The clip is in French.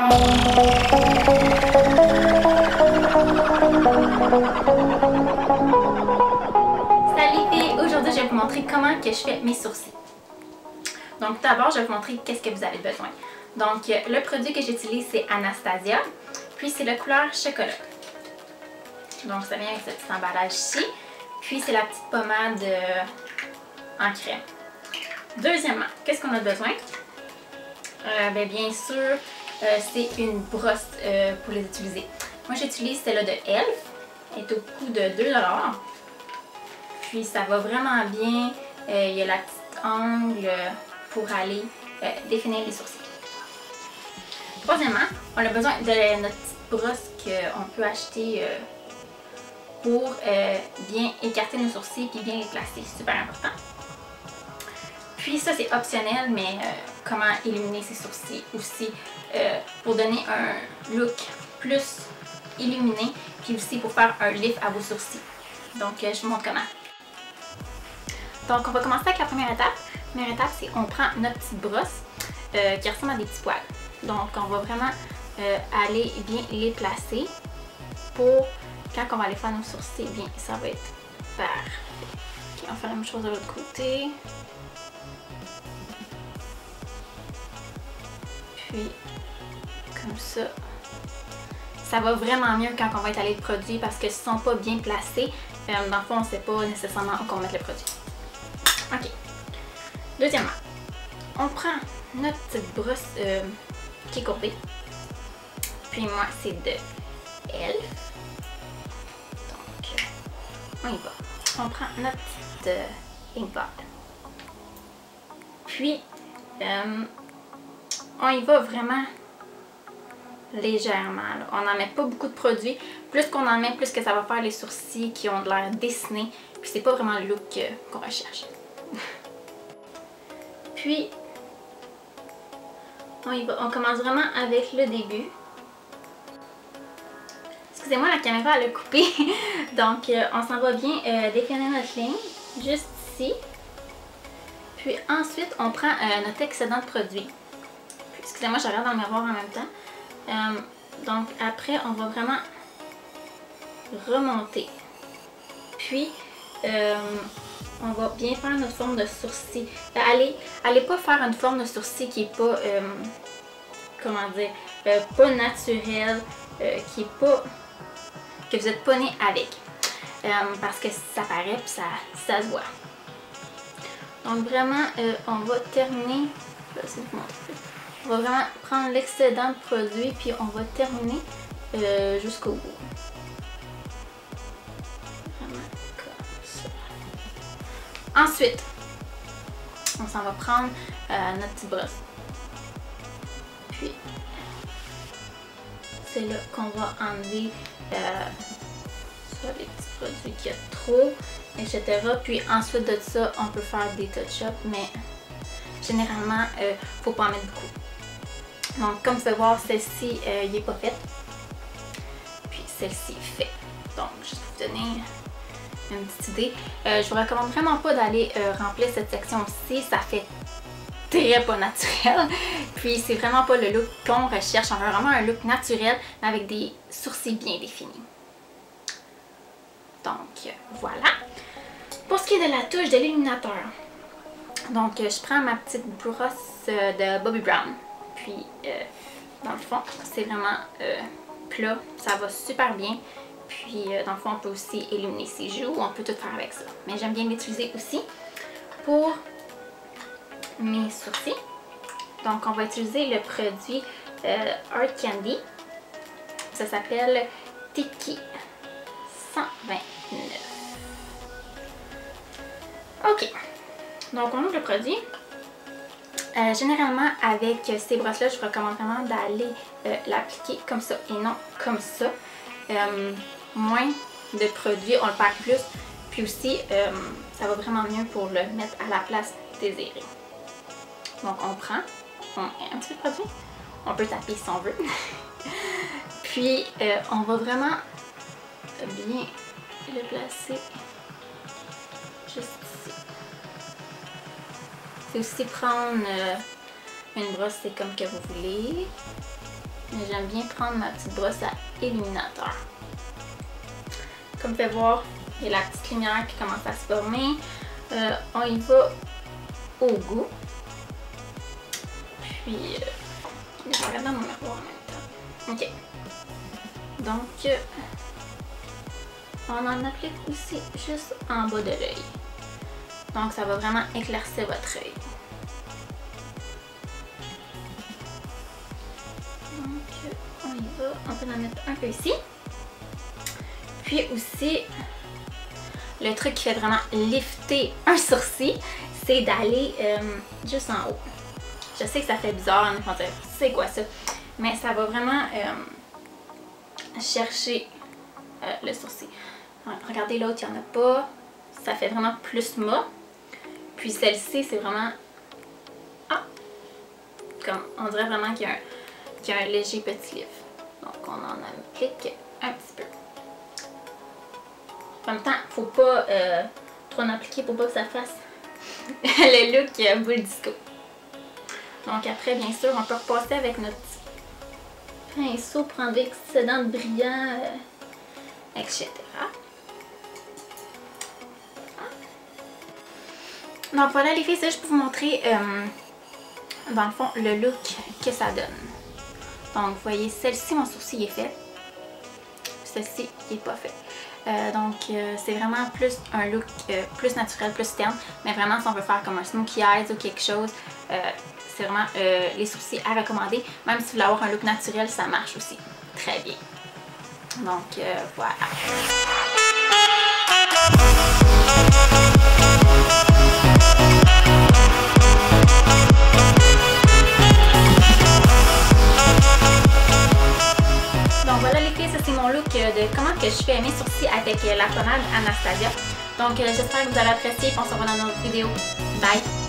Salut filles! Aujourd'hui, je vais vous montrer comment que je fais mes sourcils. Donc d'abord, je vais vous montrer qu'est-ce que vous avez besoin. Donc le produit que j'utilise, c'est Anastasia. Puis c'est la couleur chocolat. Donc ça vient avec ce petit emballage ici. Puis c'est la petite pommade en crème. Deuxièmement, qu'est-ce qu'on a besoin? Bien sûr, c'est une brosse pour les utiliser. Moi j'utilise celle-là de Elf. Elle est au coût de 2 $. Puis ça va vraiment bien. Il y a la petite angle pour aller définir les sourcils. Troisièmement, on a besoin de notre petite brosse qu'on peut acheter pour bien écarter nos sourcils et bien les placer. C'est super important. Puis ça c'est optionnel, mais comment illuminer ses sourcils aussi pour donner un look plus illuminé, puis aussi pour faire un lift à vos sourcils. Donc je vous montre comment. Donc on va commencer avec la première étape. La première étape, c'est on prend notre petite brosse qui ressemble à des petits poils. Donc on va vraiment aller bien les placer pour quand on va aller faire nos sourcils, bien ça va être parfait. Okay, on va faire la même chose de l'autre côté. Puis comme ça. Ça va vraiment mieux quand on va étaler le produit parce que s'ils ne sont pas bien placés, dans le fond on ne sait pas nécessairement où on met le produit. Ok. Deuxièmement, on prend notre petite brosse qui est courbée. Puis moi c'est de Elf. Donc on y va. On prend notre petite inkpot. Puis on y va vraiment légèrement. Là. On n'en met pas beaucoup de produits. Plus qu'on en met, plus que ça va faire les sourcils qui ont de l'air dessinés. Puis c'est pas vraiment le look qu'on recherche. Puis on y va. On commence vraiment avec le début. Excusez-moi, la caméra elle a coupé. Donc on s'en va bien définir notre ligne. Juste ici. Puis ensuite on prend notre excédent de produit. Excusez-moi, je regarde dans le miroir en même temps. Donc après on va vraiment remonter, puis on va bien faire notre forme de sourcil. Allez pas faire une forme de sourcil qui est pas comment dire, pas naturelle, qui est pas, que vous n'êtes pas né avec, parce que ça paraît puis ça se voit. Donc vraiment on va terminer. On va vraiment prendre l'excédent de produit puis on va terminer jusqu'au bout. Vraiment comme ça. Ensuite, on s'en va prendre notre petite brosse. Puis, c'est là qu'on va enlever soit les petits produits qu'il y a trop, etc. Puis ensuite de ça, on peut faire des touch-ups, mais généralement, faut pas en mettre beaucoup. Donc comme vous pouvez voir, celle-ci, il n'est pas faite. Puis celle-ci est faite. Donc juste pour vous donner une petite idée. Je vous recommande vraiment pas d'aller remplir cette section-ci. Ça fait très pas naturel. Puis c'est vraiment pas le look qu'on recherche. On a vraiment un look naturel, mais avec des sourcils bien définis. Donc voilà. Pour ce qui est de la touche de l'illuminateur. Donc je prends ma petite brosse de Bobbi Brown. Puis, dans le fond, c'est vraiment plat. Ça va super bien. Puis, dans le fond, on peut aussi illuminer ses joues. On peut tout faire avec ça. Mais j'aime bien l'utiliser aussi pour mes sourcils. Donc, on va utiliser le produit Art Candy. Ça s'appelle Tiki 129. Ok. Donc, on ouvre le produit. Généralement, avec ces brosses-là, je recommande vraiment d'aller l'appliquer comme ça et non comme ça. Moins de produits, on le perd plus. Puis aussi, ça va vraiment mieux pour le mettre à la place désirée. Donc, on prend un petit peu de produit. On peut taper si on veut. Puis, on va vraiment bien le placer juste ici. C'est aussi prendre une brosse, c'est comme que vous voulez. Mais j'aime bien prendre ma petite brosse à illuminateur. Comme vous pouvez voir, il y a la petite lumière qui commence à se former. On y va au goût. Puis, je vais regarder dans mon miroir en même temps. Ok. Donc, on en applique aussi juste en bas de l'œil. Donc, ça va vraiment éclaircir votre œil. Donc, on y va. On peut en mettre un peu ici. Puis aussi, le truc qui fait vraiment lifter un sourcil, c'est d'aller juste en haut. Je sais que ça fait bizarre, on va dire, c'est quoi ça? Mais ça va vraiment chercher le sourcil. Regardez l'autre, il n'y en a pas. Ça fait vraiment plus mat. Puis celle-ci, c'est vraiment... Ah! Comme, on dirait vraiment qu'il y a un léger petit lift. Donc on en applique un petit peu. En même temps, faut pas trop en appliquer pour pas que ça fasse le look boule disco. Donc après, bien sûr, on peut repasser avec notre petit pinceau pour enlever l'excédent de brillant, etc. Donc voilà les filles, ça je peux vous montrer dans le fond le look que ça donne. Donc vous voyez, celle-ci, mon sourcil est fait. Celle-ci, il n'est pas fait. Donc c'est vraiment plus un look plus naturel, plus terne. Mais vraiment si on veut faire comme un smokey eyes ou quelque chose, c'est vraiment les sourcils à recommander. Même si vous voulez avoir un look naturel, ça marche aussi très bien. Donc voilà. Donc voilà les filles, ça c'est mon look de comment que je fais mes sourcils avec la pommade Anastasia. Donc j'espère que vous avez apprécié et on se revoit dans notre vidéo. Bye!